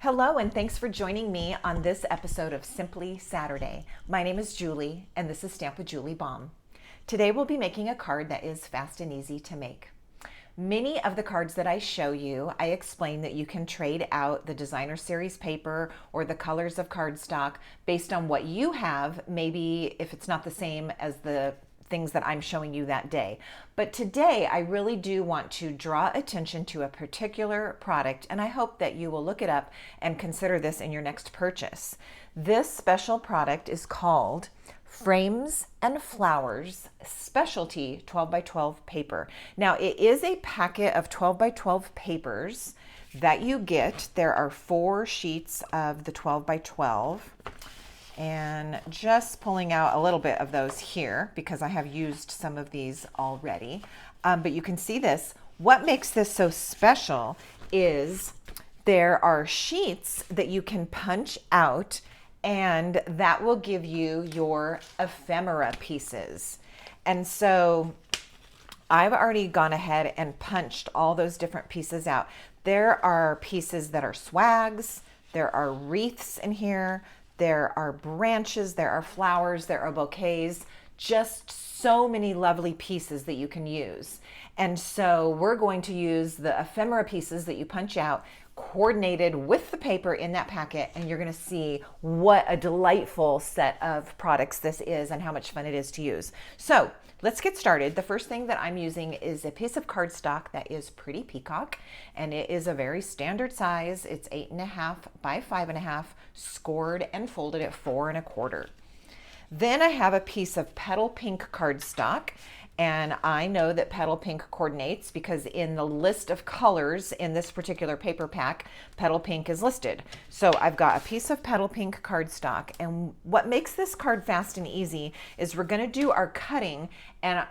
Hello, and thanks for joining me on this episode of Simply Saturday. My name is Julie, and this is Stamp with Julie Baum. Today we'll be making a card that is fast and easy to make. Many of the cards that I show you, I explain that you can trade out the designer series paper or the colors of cardstock based on what you have, maybe if it's not the same as the things that I'm showing you that day. But today I really do want to draw attention to a particular product, and I hope that you will look it up and consider this in your next purchase. This special product is called Frames and Flowers Specialty 12 by 12 paper. Now it is a packet of 12 by 12 papers that you get. There are 4 sheets of the 12 by 12. And just pulling out a little bit of those here because I have used some of these already. But you can see this. What makes this so special is there are sheets that you can punch out, and that will give you your ephemera pieces. And so I've already gone ahead and punched all those different pieces out. There are pieces that are swags, there are wreaths in here, there are branches, there are flowers, there are bouquets, just so many lovely pieces that you can use. And so we're going to use the ephemera pieces that you punch out coordinated with the paper in that packet, and you're going to see what a delightful set of products this is and how much fun it is to use. So let's get started. The first thing that I'm using is a piece of cardstock that is pretty Peacock, and it is a very standard size. It's 8.5 by 5.5, scored and folded at 4 1/4. Then I have a piece of Petal Pink cardstock, and I know that Petal Pink coordinates because in the list of colors in this particular paper pack, Petal Pink is listed. So I've got a piece of Petal Pink cardstock, and what makes this card fast and easy is we're going to do our cutting, and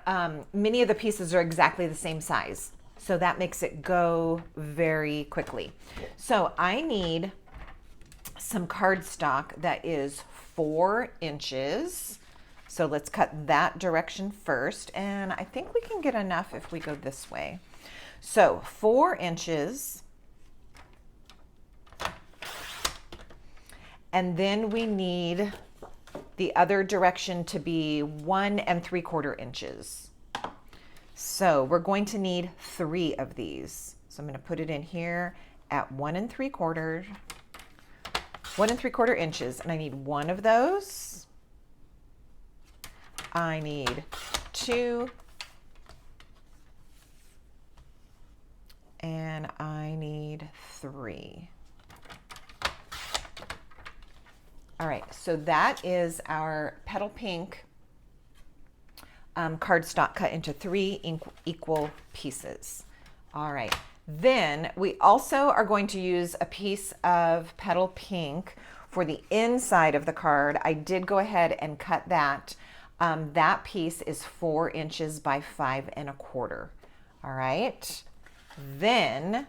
many of the pieces are exactly the same size. So that makes it go very quickly. So I need some cardstock that is 4 inches. So let's cut that direction first, and I think we can get enough if we go this way. So 4 inches, and then we need the other direction to be 1 3/4 inches. So we're going to need 3 of these. So I'm going to put it in here at 1 3/4, 1 3/4 inches, and I need 1 of those. I need 2, and I need 3. All right, so that is our Petal Pink cardstock cut into 3 equal pieces. All right, then we also are going to use a piece of Petal Pink for the inside of the card. I did go ahead and cut that. That piece is 4 inches by 5 1/4. All right. Then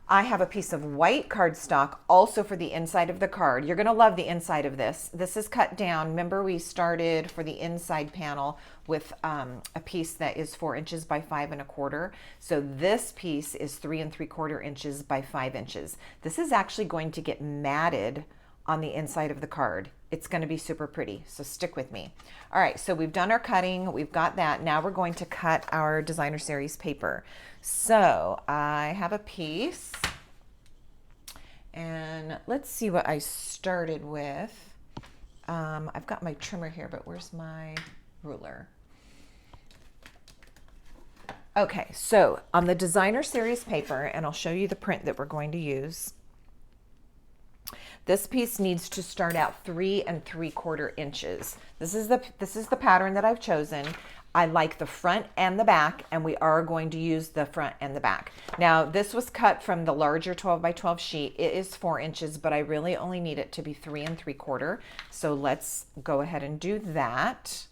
I have a piece of white cardstock also for the inside of the card. You're going to love the inside of this. This is cut down. Remember, we started for the inside panel with a piece that is 4 inches by 5 1/4. So this piece is 3 3/4 inches by 5 inches. This is actually going to get matted on the inside of the card. It's going to be super pretty, so stick with me. All right, so we've done our cutting, we've got that. Now we're going to cut our designer series paper. So I have a piece, and let's see what I started with. I've got my trimmer here, but where's my ruler? Okay, so on the designer series paper, and I'll show you the print that we're going to use, this piece needs to start out 3 3/4 inches. This is the pattern that I've chosen. I like the front and the back, and we are going to use the front and the back. Now, this was cut from the larger 12 by 12 sheet. It is 4 inches, but I really only need it to be 3 3/4. So let's go ahead and do that.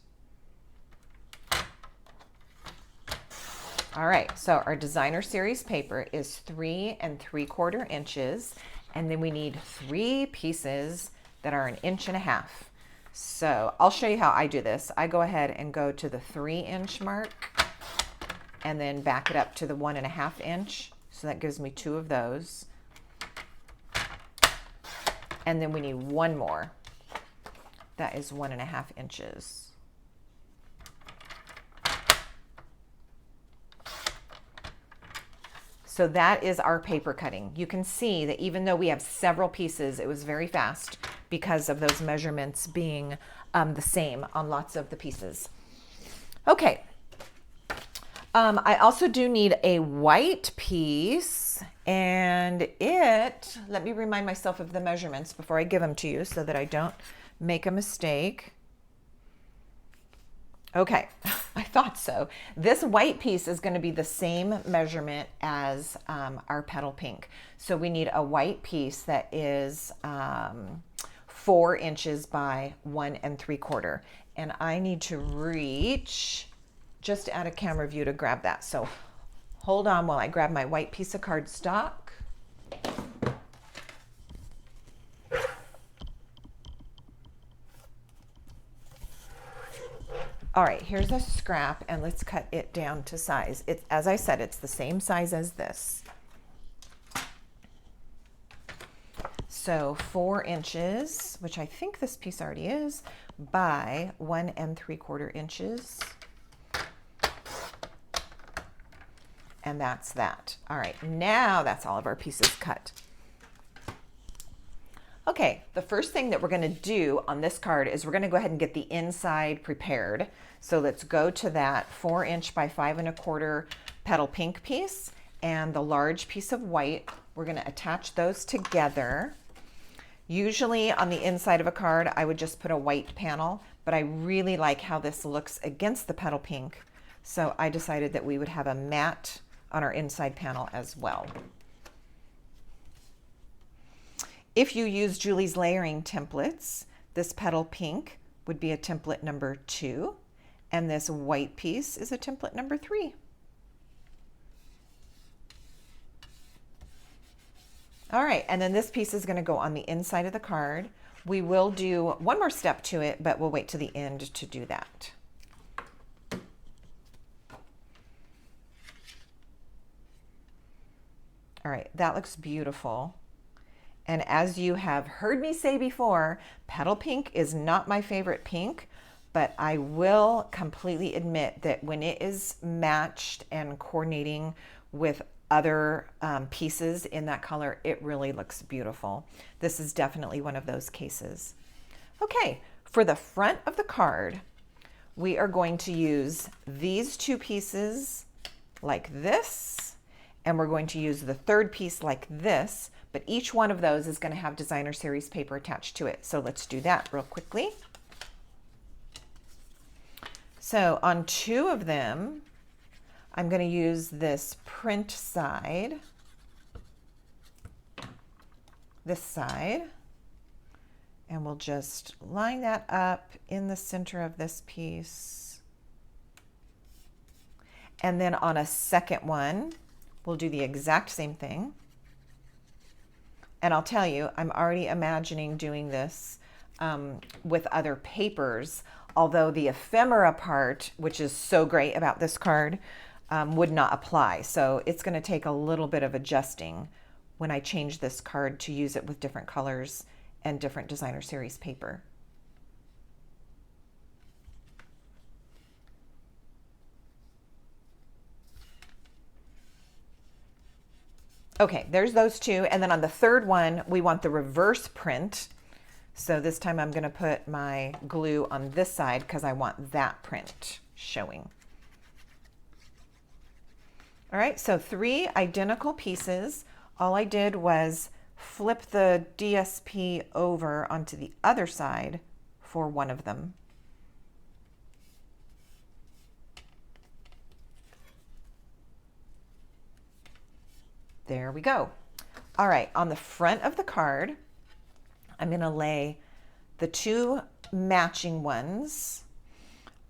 All right, so our designer series paper is 3 3/4 inches. And then we need 3 pieces that are 1.5 inches. So I'll show you how I do this. I go ahead and go to the 3-inch mark and then back it up to the 1.5 inch. So that gives me 2 of those. And then we need one more. That is 1.5 inches. So that is our paper cutting. You can see that even though we have several pieces, it was very fast because of those measurements being the same on lots of the pieces. Okay. I also do need a white piece, and let me remind myself of the measurements before I give them to you so that I don't make a mistake. Okay, I thought so. This white piece is going to be the same measurement as our Petal Pink. So we need a white piece that is 4 inches by 1 3/4. And I need to reach just out of camera view to grab that. So hold on while I grab my white piece of cardstock. All right, here's a scrap, and let's cut it down to size. As I said, it's the same size as this. So 4 inches, which I think this piece already is, by 1 3/4 inches. And that's that. All right, now that's all of our pieces cut. Okay, the first thing that we're going to do on this card is we're going to go ahead and get the inside prepared. So let's go to that 4 inch by 5 1/4 Petal Pink piece and the large piece of white. We're going to attach those together. Usually on the inside of a card, I would just put a white panel, but I really like how this looks against the Petal Pink. So I decided that we would have a matte on our inside panel as well. If you use Julie's layering templates, this Petal Pink would be a template number 2, and this white piece is a template number 3. All right, and then this piece is going to go on the inside of the card. We will do one more step to it, but we'll wait to the end to do that. All right, that looks beautiful. And as you have heard me say before, Petal Pink is not my favorite pink, but I will completely admit that when it is matched and coordinating with other pieces in that color, it really looks beautiful. This is definitely one of those cases. Okay, for the front of the card, we are going to use these 2 pieces like this, and we're going to use the third piece like this, but each one of those is going to have designer series paper attached to it. So let's do that real quickly. So on 2 of them, I'm going to use this print side, this side, and we'll just line that up in the center of this piece. And then on a second one, we'll do the exact same thing. And I'll tell you, I'm already imagining doing this with other papers, although the ephemera part, which is so great about this card, would not apply. So it's going to take a little bit of adjusting when I change this card to use it with different colors and different designer series paper. Okay, there's those 2. And then on the third one, we want the reverse print. So this time I'm going to put my glue on this side because I want that print showing. All right, so 3 identical pieces. All I did was flip the DSP over onto the other side for one of them. There we go. All right, on the front of the card, I'm going to lay the 2 matching ones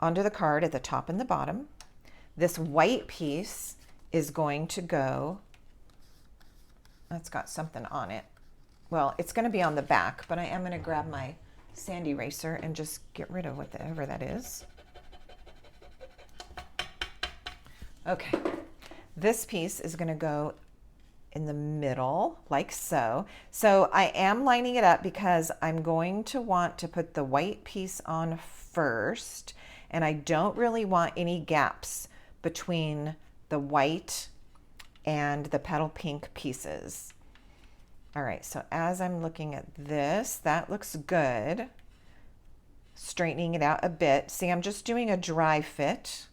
onto the card at the top and the bottom. This white piece is going to go, that's got something on it. Well, it's going to be on the back, but I am going to grab my sand eraser and just get rid of whatever that is. Okay, this piece is going to go in the middle like so. So I am lining it up because I'm going to want to put the white piece on first, and I don't really want any gaps between the white and the petal pink pieces. All right, so as I'm looking at this, that looks good. Straightening it out a bit. See, I'm just doing a dry fit.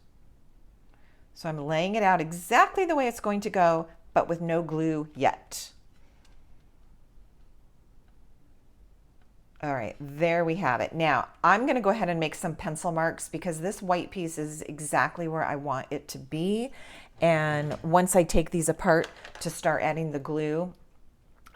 So I'm laying it out exactly the way it's going to go, but with no glue yet. All right, there we have it. Now, I'm gonna go ahead and make some pencil marks because this white piece is exactly where I want it to be. And once I take these apart to start adding the glue,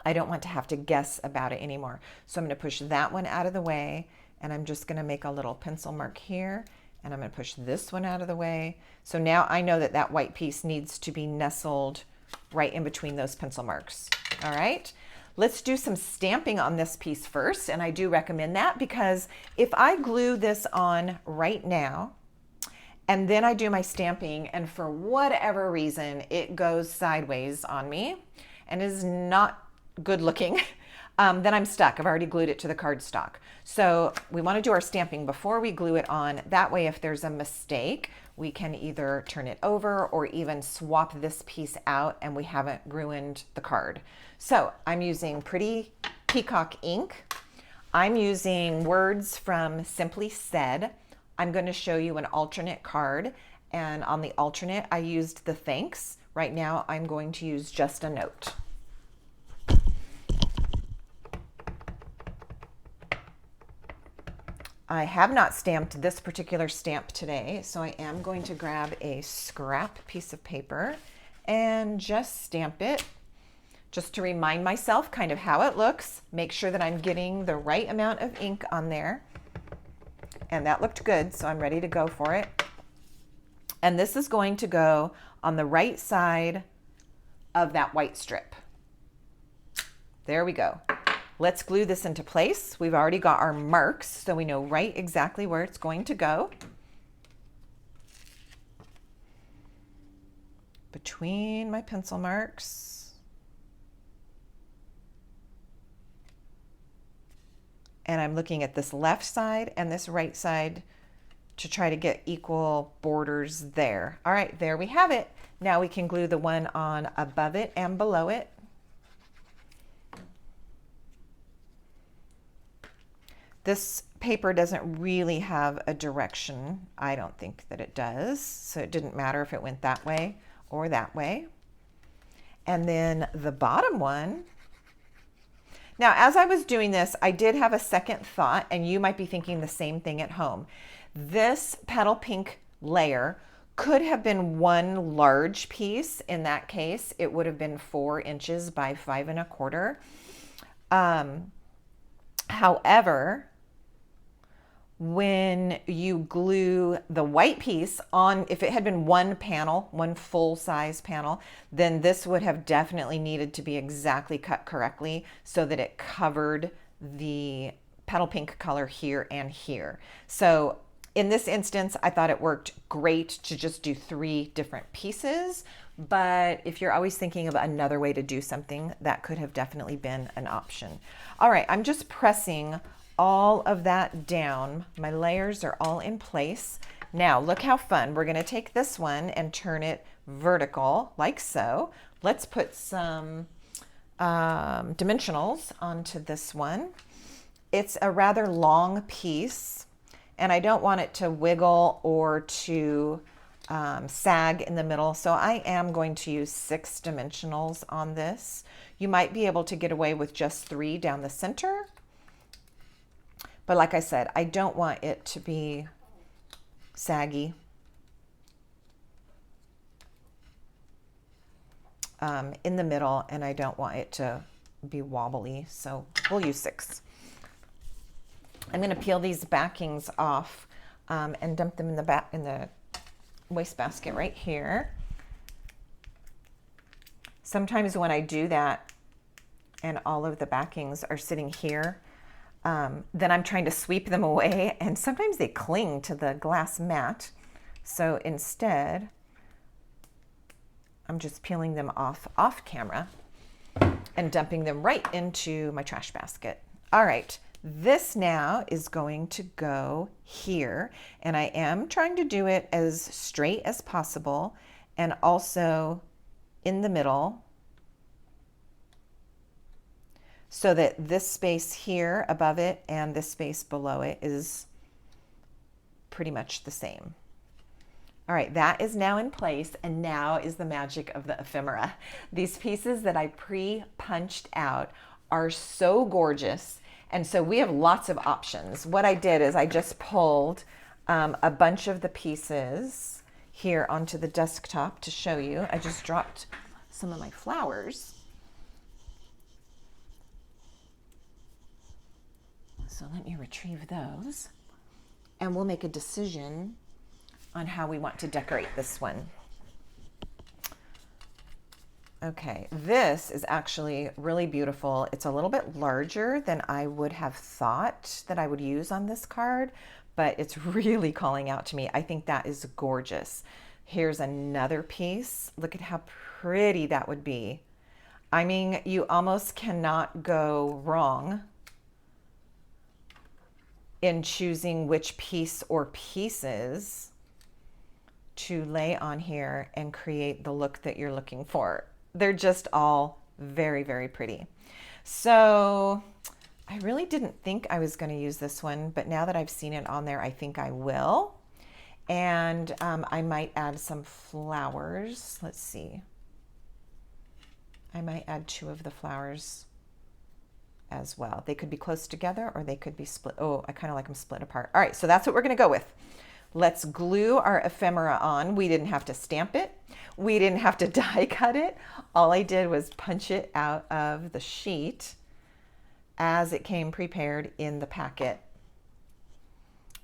I don't want to have to guess about it anymore. So I'm gonna push that one out of the way, and I'm just gonna make a little pencil mark here, and I'm gonna push this one out of the way. So now I know that that white piece needs to be nestled right in between those pencil marks. All right, let's do some stamping on this piece first, and I do recommend that because if I glue this on right now and then I do my stamping and for whatever reason it goes sideways on me and is not good looking, then I'm stuck. I've already glued it to the cardstock. So we want to do our stamping before we glue it on. That way, if there's a mistake, we can either turn it over or even swap this piece out and we haven't ruined the card. So I'm using pretty Peacock ink. I'm using words from Simply Said. I'm going to show you an alternate card, and on the alternate, I used the thanks. Right now, I'm going to use just a note. I have not stamped this particular stamp today, so I am going to grab a scrap piece of paper and just stamp it, just to remind myself kind of how it looks. Make sure that I'm getting the right amount of ink on there. And that looked good, so I'm ready to go for it. And this is going to go on the right side of that white strip. There we go. Let's glue this into place. We've already got our marks, so we know right exactly where it's going to go. Between my pencil marks. And I'm looking at this left side and this right side to try to get equal borders there. All right, there we have it. Now we can glue the one on above it and below it. This paper doesn't really have a direction. I don't think that it does. So it didn't matter if it went that way or that way. And then the bottom one. Now, as I was doing this, I did have a second thought, and you might be thinking the same thing at home. This Petal Pink layer could have been one large piece. In that case, it would have been 4 inches by 5 1/4. However, when you glue the white piece on, if it had been one panel, one full size panel, then this would have definitely needed to be exactly cut correctly so that it covered the petal pink color here and here. So in this instance, I thought it worked great to just do 3 different pieces. But if you're always thinking of another way to do something, that could have definitely been an option. All right, I'm just pressing all of that down. My layers are all in place. Now look how fun. We're gonna take this one and turn it vertical like so. Let's put some dimensionals onto this one. It's a rather long piece and I don't want it to wiggle or to sag in the middle. So I am going to use 6 dimensionals on this. You might be able to get away with just 3 down the center. But like I said, I don't want it to be saggy. In the middle, and I don't want it to be wobbly, so we'll use 6. I'm going to peel these backings off and dump them in the wastebasket right here. Sometimes when I do that and all of the backings are sitting here, then I'm trying to sweep them away, and sometimes they cling to the glass mat. So instead, I'm just peeling them off camera. and dumping them right into my trash basket. All right, this now is going to go here, and I am trying to do it as straight as possible and also in the middle, so that this space here above it and this space below it is pretty much the same. All right, that is now in place, and now is the magic of the ephemera. These pieces that I pre-punched out are so gorgeous, and so we have lots of options. What I did is I just pulled a bunch of the pieces here onto the desktop to show you. I just dropped some of my flowers. So let me retrieve those, and we'll make a decision on how we want to decorate this one. Okay, this is actually really beautiful. It's a little bit larger than I would have thought that I would use on this card, but it's really calling out to me. I think that is gorgeous. Here's another piece. Look at how pretty that would be. I mean, you almost cannot go wrong in choosing which piece or pieces to lay on here and create the look that you're looking for. They're just all very, very pretty. So I really didn't think I was going to use this one, but now that I've seen it on there, I think I will. And I might add some flowers. Let's see. I might add 2 of the flowers as well. They could be close together or they could be split. Oh, I kind of like them split apart. All right, so that's what we're going to go with. Let's glue our ephemera on. We didn't have to stamp it. We didn't have to die cut it. All I did was punch it out of the sheet as it came prepared in the packet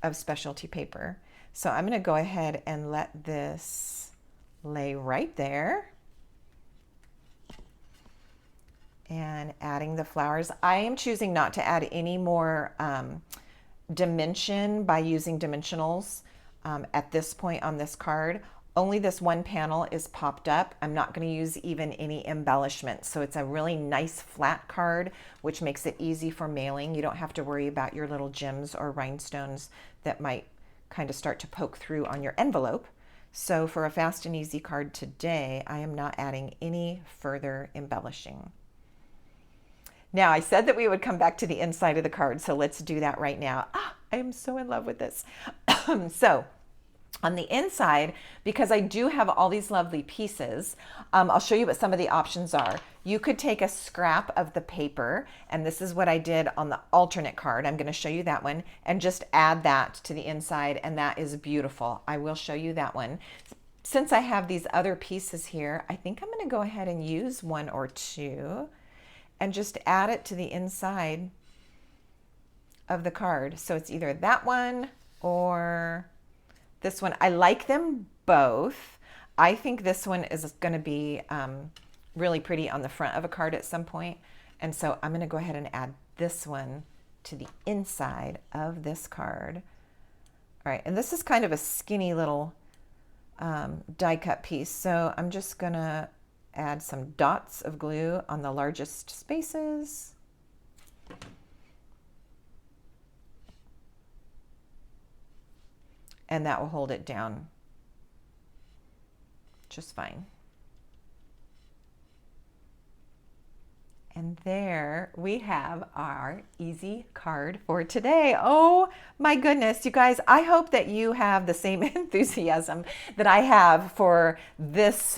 of specialty paper. So I'm going to go ahead and let this lay right there. And adding the flowers. I am choosing not to add any more dimension by using dimensionals at this point on this card. Only this one panel is popped up. I'm not going to use even any embellishment. So it's a really nice flat card, which makes it easy for mailing. You don't have to worry about your little gems or rhinestones that might kind of start to poke through on your envelope. So for a fast and easy card today, I am not adding any further embellishing. Now, I said that we would come back to the inside of the card, so let's do that right now. I am so in love with this. So on the inside, because I do have all these lovely pieces, I'll show you what some of the options are. You could take a scrap of the paper, and this is what I did on the alternate card. I'm going to show you that one, and just add that to the inside, and that is beautiful. I will show you that one. Since I have these other pieces here, I think I'm going to go ahead and use 1 or 2. And just add it to the inside of the card. So it's either that one or this one. I like them both. I think this one is going to be really pretty on the front of a card at some point. And so I'm going to go ahead and add this one to the inside of this card. All right, and this is kind of a skinny little die cut piece. So I'm just going to add some dots of glue on the largest spaces. And that will hold it down just fine. And there we have our easy card for today. Oh my goodness, you guys, I hope that you have the same enthusiasm that I have for this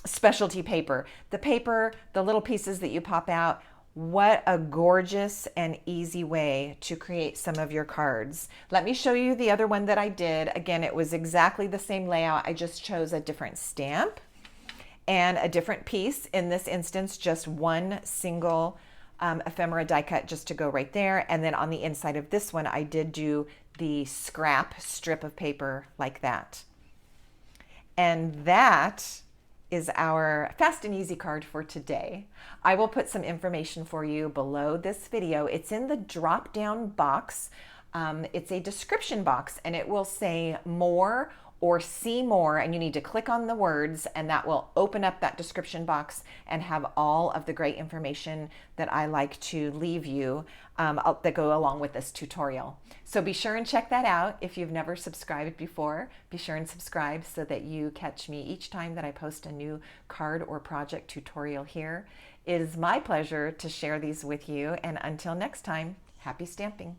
specialty paper. The little pieces that you pop out. What a gorgeous and easy way to create some of your cards. Let me show you the other one that I did. Again, it was exactly the same layout. I just chose a different stamp and a different piece. In this instance, just one single ephemera die cut just to go right there. And then on the inside of this one, I did do the scrap strip of paper like that. And that is our fast and easy card for today. I will put some information for you below this video. It's in the drop down box. It's a description box, and it will say more or see more, and you need to click on the words, and that will open up that description box and have all of the great information that I like to leave you that go along with this tutorial. So be sure and check that out. If you've never subscribed before, be sure and subscribe so that you catch me each time that I post a new card or project tutorial here. It is my pleasure to share these with you, and until next time, happy stamping.